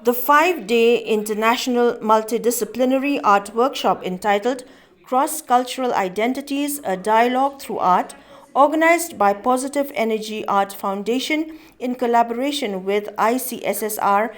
the 5-day international multidisciplinary art workshop entitled Cross-Cultural Identities, a Dialogue Through Art, organized by Positive Energy Art Foundation in collaboration with ICSSR-NERC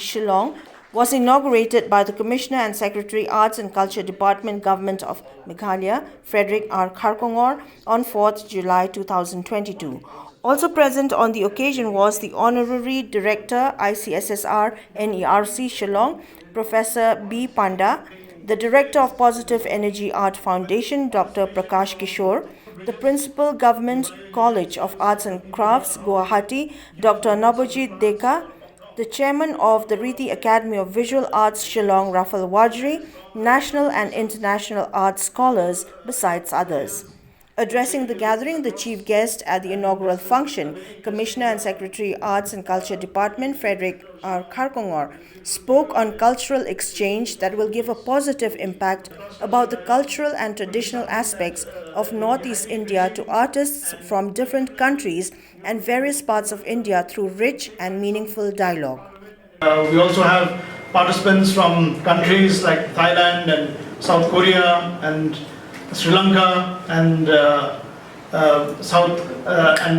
Shillong, was inaugurated by the Commissioner and Secretary Arts and Culture Department, Government of Meghalaya, Frederick R Khakongor, on 4th July 2022. Also present on the occasion was the Honorary Director, ICSSR-NERC Shillong, Professor B. Panda, the Director of Positive Energy Art Foundation, Dr. Prakash Kishore, the Principal Government College of Arts and Crafts, Guwahati, Dr. Nabajit Deka, the Chairman of the Riti Academy of Visual Arts, Shillong, Raphael Warjri, national and international art scholars, besides others. Addressing the gathering, the chief guest at the inaugural function, Commissioner and Secretary Arts and Culture Department, Frederick R Khakongor, spoke on cultural exchange that will give a positive impact about the cultural and traditional aspects of Northeast India to artists from different countries and various parts of India through rich and meaningful dialogue. We also have participants from countries like Thailand and South Korea and Sri Lanka and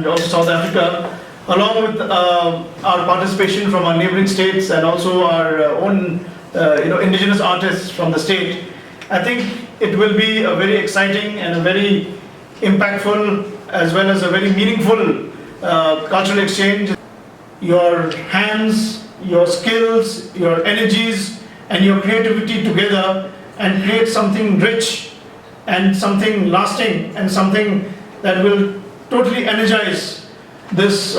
also South Africa, along with our participation from our neighboring states and also our own indigenous artists from the state. I think it will be a very exciting and a very impactful as well as a very meaningful cultural exchange. Your hands, your skills, your energies and your creativity together and create something rich and something lasting and something that will totally energize this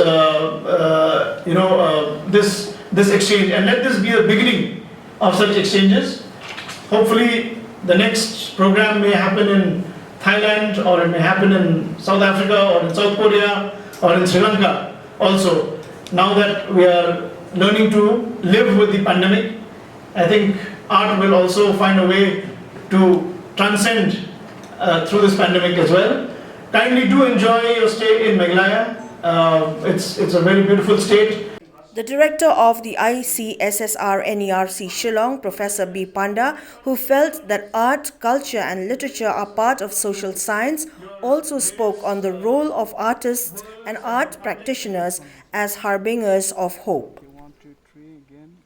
this exchange, and let this be a beginning of such exchanges. Hopefully the next program may happen in Thailand, or it may happen in South Africa or in South Korea or in Sri Lanka also. Now that we are learning to live with the pandemic, I think art will also find a way to transcend through this pandemic as well. Kindly do enjoy your stay in Meghalaya. It's a very beautiful state. The Director of the ICSSR-NERC Shillong, Professor B. Panda, who felt that art, culture and literature are part of social science, also spoke on the role of artists and art practitioners as harbingers of hope. 1, 2, 3, again.